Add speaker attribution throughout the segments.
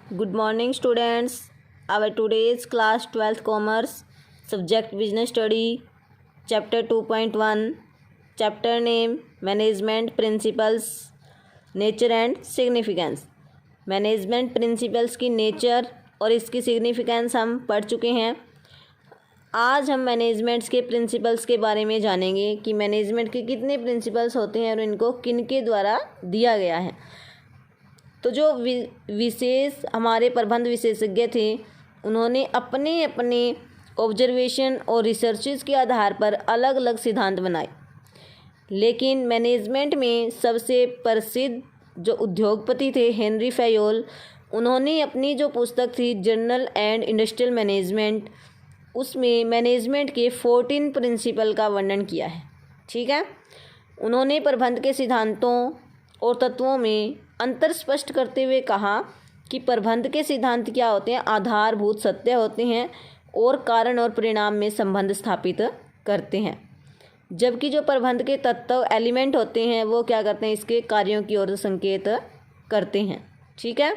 Speaker 1: Good morning, students. Our today's class 12th Commerce, subject Business Study, Chapter 2.1, Chapter name Management Principles, Nature and Significance. Management principles की nature और इसकी significance हम पढ़ चुके हैं। आज हम मैनेजमेंट्स के प्रिंसिपल्स के बारे में जानेंगे कि मैनेजमेंट के कितने प्रिंसिपल्स होते हैं और इनको किन के द्वारा दिया गया है। तो जो विशेष हमारे प्रबंध विशेषज्ञ थे, उन्होंने अपने अपने ऑब्जर्वेशन और रिसर्चेस के आधार पर अलग अलग सिद्धांत बनाए, लेकिन मैनेजमेंट में सबसे प्रसिद्ध जो उद्योगपति थे हेनरी फयोल, उन्होंने अपनी जो पुस्तक थी जर्नल एंड इंडस्ट्रियल मैनेजमेंट, उसमें मैनेजमेंट के 14 प्रिंसिपल का वर्णन किया है। ठीक है, उन्होंने प्रबंध के सिद्धांतों और तत्वों में अंतर स्पष्ट करते हुए कहा कि प्रबंध के सिद्धांत क्या होते हैं, आधारभूत सत्य होते हैं और कारण और परिणाम में संबंध स्थापित करते हैं, जबकि जो प्रबंध के तत्व एलिमेंट होते हैं वो क्या करते हैं, इसके कार्यों की ओर संकेत करते हैं। ठीक है,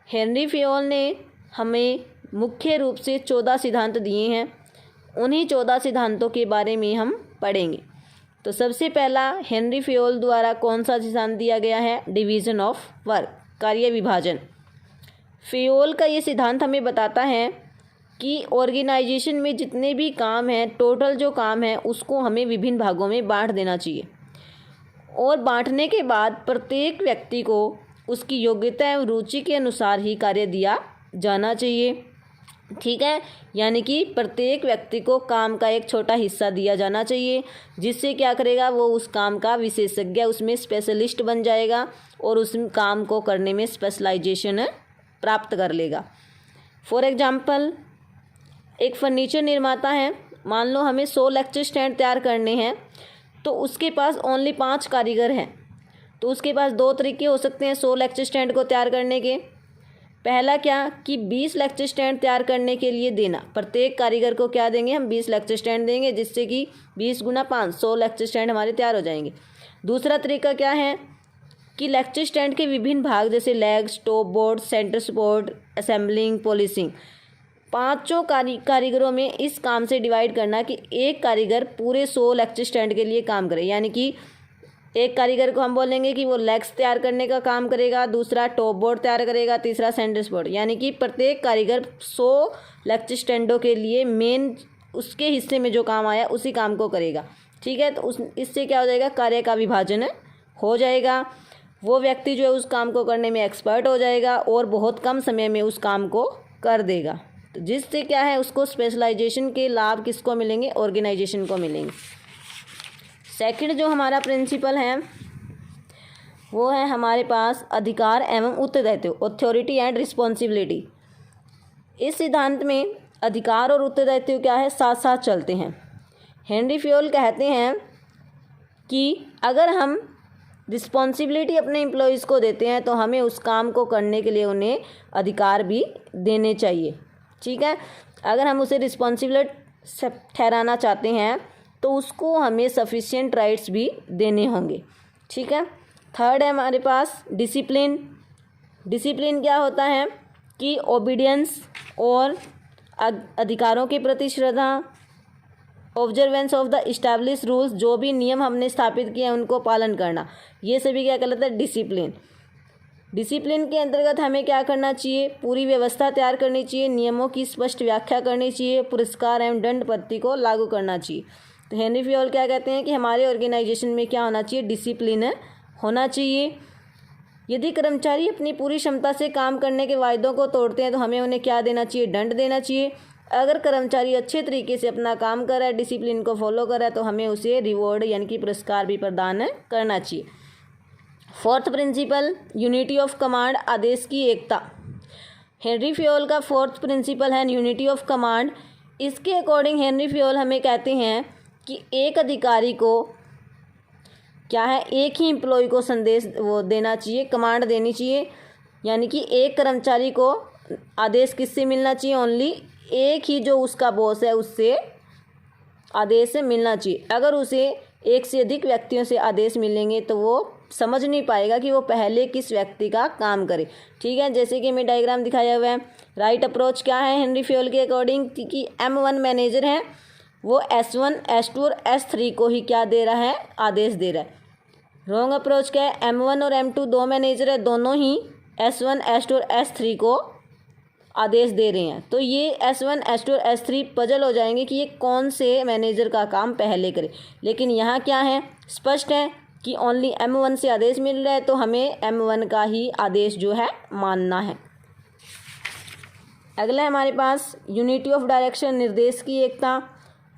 Speaker 1: हेनरी फयोल ने हमें मुख्य रूप से 14 सिद्धांत दिए हैं। उन्हीं 14 सिद्धांतों के बारे में हम पढ़ेंगे। तो सबसे पहला हेनरी फयोल द्वारा कौन सा सिद्धांत दिया गया है, डिवीज़न ऑफ वर्क, कार्य विभाजन। फयोल का ये सिद्धांत हमें बताता है कि ऑर्गेनाइजेशन में जितने भी काम हैं, टोटल जो काम है उसको हमें विभिन्न भागों में बांट देना चाहिए और बांटने के बाद प्रत्येक व्यक्ति को उसकी योग्यता एवं रुचि के अनुसार ही कार्य दिया जाना चाहिए। ठीक है, यानी कि प्रत्येक व्यक्ति को काम का एक छोटा हिस्सा दिया जाना चाहिए, जिससे क्या करेगा, वो उस काम का विशेषज्ञ, उसमें स्पेशलिस्ट बन जाएगा और उस काम को करने में स्पेशलाइजेशन प्राप्त कर लेगा। फॉर एग्जाम्पल, एक फर्नीचर निर्माता है, मान लो हमें 100 लेक्चर स्टैंड तैयार करने हैं, तो उसके पास ओनली 5 कारीगर हैं। तो उसके पास 2 तरीके हो सकते हैं 100 लेक्चर स्टैंड को तैयार करने के। पहला क्या कि 20 लेक्चर स्टैंड तैयार करने के लिए देना, प्रत्येक कारीगर को क्या देंगे, हम 20 लेक्चर स्टैंड देंगे, जिससे कि 20 गुना 5 100 लेक्चर स्टैंड हमारे तैयार हो जाएंगे। दूसरा तरीका क्या है कि लेक्चर स्टैंड के विभिन्न भाग जैसे legs, top board, centre support, assembling, polishing, 5 कारीगरों में इस काम से डिवाइड करना कि एक कारीगर पूरे 100 लेक्चर स्टैंड के लिए काम करे। यानी कि एक कारीगर को हम बोलेंगे कि वो लेग्स तैयार करने का काम करेगा, दूसरा टॉप बोर्ड तैयार करेगा, तीसरा सेंटर बोर्ड। यानी कि प्रत्येक कारीगर 100 लेक्चर स्टैंडों के लिए मेन उसके हिस्से में जो काम आया उसी काम को करेगा। ठीक है, तो इससे क्या हो जाएगा, कार्य का विभाजन हो जाएगा। वो व्यक्ति जो है उस काम को करने में एक्सपर्ट हो जाएगा और बहुत कम समय में उस काम को कर देगा, तो जिससे क्या है, उसको स्पेशलाइजेशन के लाभ किसको मिलेंगे, ऑर्गेनाइजेशन को मिलेंगे। सेकंड जो हमारा प्रिंसिपल है वो है हमारे पास अधिकार एवं उत्तरदायित्व, अथॉरिटी एंड रिस्पॉन्सिबिलिटी। इस सिद्धांत में अधिकार और उत्तरदायित्व क्या है, साथ साथ चलते हैं। हेनरी फयोल कहते हैं कि अगर हम रिस्पॉन्सिबिलिटी अपने एम्प्लॉयज़ को देते हैं तो हमें उस काम को करने के लिए उन्हें अधिकार भी देने चाहिए। ठीक है, अगर हम उसे रिस्पॉन्सिबल ठहराना चाहते हैं तो उसको हमें सफिशिएंट राइट्स भी देने होंगे। ठीक है, थर्ड है हमारे पास डिसिप्लिन। डिसिप्लिन क्या होता है कि ओबीडियंस और अधिकारों के प्रति श्रद्धा, observance of the establish rules, जो भी नियम हमने स्थापित किए हैं उनको पालन करना, ये सभी क्या कहलाता है, डिसिप्लिन। डिसिप्लिन के अंतर्गत हमें क्या करना चाहिए, पूरी व्यवस्था तैयार करनी चाहिए, नियमों की स्पष्ट व्याख्या करनी चाहिए, पुरस्कार एवं दंड पद्धति को लागू करना चाहिए। तो हेनरी फयोल क्या कहते हैं कि हमारे ऑर्गेनाइजेशन में क्या होना चाहिए, डिसिप्लिन होना चाहिए। यदि कर्मचारी अपनी पूरी क्षमता से काम करने के वायदों को तोड़ते हैं तो हमें उन्हें क्या देना चाहिए, दंड देना चाहिए। अगर कर्मचारी अच्छे तरीके से अपना काम कर रहा है, डिसिप्लिन को फॉलो कर रहा है, तो हमें उसे रिवॉर्ड यानी कि पुरस्कार भी प्रदान करना चाहिए। Fourth principle, unity of command, आदेश की एकता। हेनरी फयोल का फोर्थ प्रिंसिपल है यूनिटी ऑफ कमांड। इसके अकॉर्डिंग हेनरी फयोल हमें कहते हैं कि एक अधिकारी को क्या है, एक ही एम्प्लॉय को संदेश वो देना चाहिए, कमांड देनी चाहिए। यानी कि एक कर्मचारी को आदेश किससे मिलना चाहिए, ओनली एक ही जो उसका बॉस है उससे आदेश मिलना चाहिए। अगर उसे एक से अधिक व्यक्तियों से आदेश मिलेंगे तो वो समझ नहीं पाएगा कि वो पहले किस व्यक्ति का काम करे। ठीक है, जैसे कि हमें डायग्राम दिखाया हुआ है। राइट अप्रोच क्या है हेनरी फ्योल के अकॉर्डिंग कि M1 मैनेजर है, वो S1, S2 और S3 को ही क्या दे रहा है, आदेश दे रहा है। रॉन्ग अप्रोच क्या है, M1 और M2 दो मैनेजर है, दोनों ही S1, S2 और S3 को आदेश दे रहे हैं। तो ये S1, S2 और S3 पजल हो जाएंगे कि ये कौन से मैनेजर का काम पहले करे। लेकिन यहाँ क्या है, स्पष्ट है कि ओनली M1 से आदेश मिल रहा है, तो हमें M1 का ही आदेश जो है मानना है। अगला है हमारे पास यूनिटी ऑफ डायरेक्शन, निर्देश की एकता।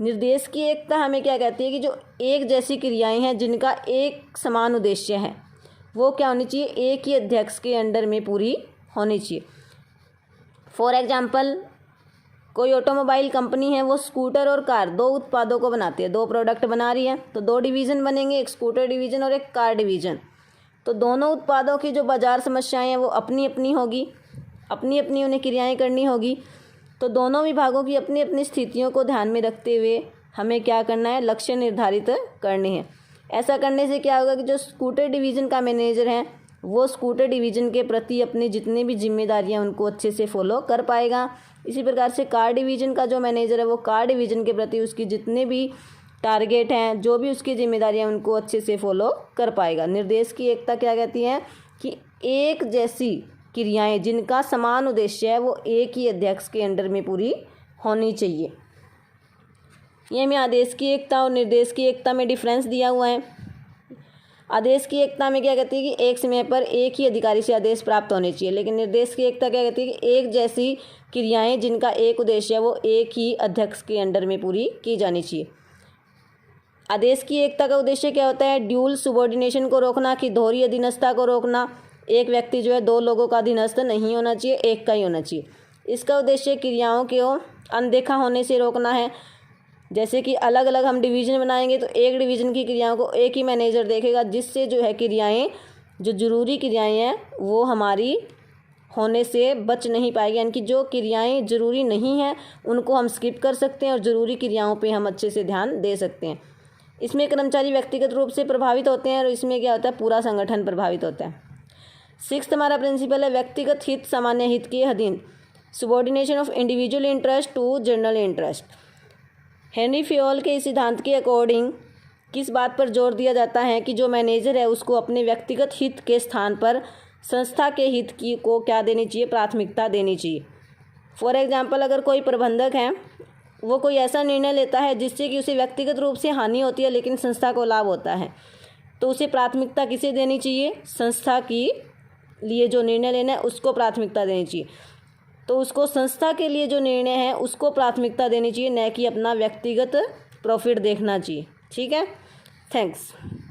Speaker 1: निर्देश की एकता हमें क्या कहती है कि जो एक जैसी क्रियाएं हैं जिनका एक समान उद्देश्य है, वो क्या होनी चाहिए, एक ही अध्यक्ष के अंडर में पूरी होनी चाहिए। फॉर एग्जाम्पल, कोई ऑटोमोबाइल कंपनी है, वो स्कूटर और कार दो उत्पादों को बनाती है, दो प्रोडक्ट बना रही है, तो दो डिवीज़न बनेंगे, एक स्कूटर डिवीज़न और एक कार डिवीज़न। तो दोनों उत्पादों की जो बाज़ार समस्याएं हैं वो अपनी अपनी होगी, अपनी अपनी उन्हें क्रियाएं करनी होगी। तो दोनों विभागों की अपनी अपनी स्थितियों को ध्यान में रखते हुए हमें क्या करना है, लक्ष्य निर्धारित करने हैं। ऐसा करने से क्या होगा कि जो स्कूटर डिवीज़न का मैनेजर है वो स्कूटर डिवीज़न के प्रति अपनी जितनी भी जिम्मेदारियां उनको अच्छे से फॉलो कर पाएगा। इसी प्रकार से कार डिवीज़न का जो मैनेजर है वो कार डिवीज़न के प्रति उसकी जितने भी टारगेट हैं, जो भी उसकी जिम्मेदारियां उनको अच्छे से फॉलो कर पाएगा। निर्देश की एकता क्या कहती है कि एक जैसी क्रियाएं जिनका समान उद्देश्य है वो एक ही अध्यक्ष के अंडर में पूरी होनी चाहिए। ये हमें आदेश की एकता और निर्देश की एकता में डिफरेंस दिया हुआ है। आदेश की एकता में क्या कहती है कि एक समय पर एक ही अधिकारी से आदेश प्राप्त होने चाहिए, लेकिन निर्देश की एकता क्या कहती है कि एक जैसी क्रियाएं जिनका एक उद्देश्य है वो एक ही अध्यक्ष के अंडर में पूरी की जानी चाहिए। आदेश की एकता का उद्देश्य क्या होता है, ड्यूल सुबॉर्डिनेशन को रोकना, कि दोहरी अधीनस्था को रोकना। एक व्यक्ति जो है दो लोगों का अधीनस्थ नहीं होना चाहिए, एक का ही होना चाहिए। इसका उद्देश्य क्रियाओं को अनदेखा होने से रोकना है। जैसे कि अलग अलग हम डिवीज़न बनाएंगे तो एक डिवीज़न की क्रियाओं को एक ही मैनेजर देखेगा, जिससे जो है क्रियाएं, जो ज़रूरी क्रियाएं हैं वो हमारी होने से बच नहीं पाएगी। यानी कि जो क्रियाएं ज़रूरी नहीं हैं उनको हम स्किप कर सकते हैं और ज़रूरी क्रियाओं पे हम अच्छे से ध्यान दे सकते हैं। इसमें कर्मचारी व्यक्तिगत रूप से प्रभावित होते हैं और इसमें क्या होता है, पूरा संगठन प्रभावित होता है। 6 हमारा प्रिंसिपल है व्यक्तिगत हित सामान्य हित के अधीन, subordination of individual interest to general interest. Henri Fayol के इस सिद्धांत के अकॉर्डिंग किस बात पर जोर दिया जाता है कि जो मैनेजर है उसको अपने व्यक्तिगत हित के स्थान पर संस्था के हित की को क्या देनी चाहिए, प्राथमिकता देनी चाहिए। फॉर एग्जांपल, अगर कोई प्रबंधक है वो कोई ऐसा निर्णय लेता है जिससे कि उसे व्यक्तिगत रूप से हानि होती है लेकिन संस्था को लाभ होता है, तो उसे प्राथमिकता किसे देनी चाहिए, संस्था की लिए जो निर्णय लेना है उसको प्राथमिकता देनी चाहिए। तो उसको संस्था के लिए जो निर्णय है उसको प्राथमिकता देनी चाहिए, न कि अपना व्यक्तिगत प्रॉफिट देखना चाहिए। ठीक है, थैंक्स।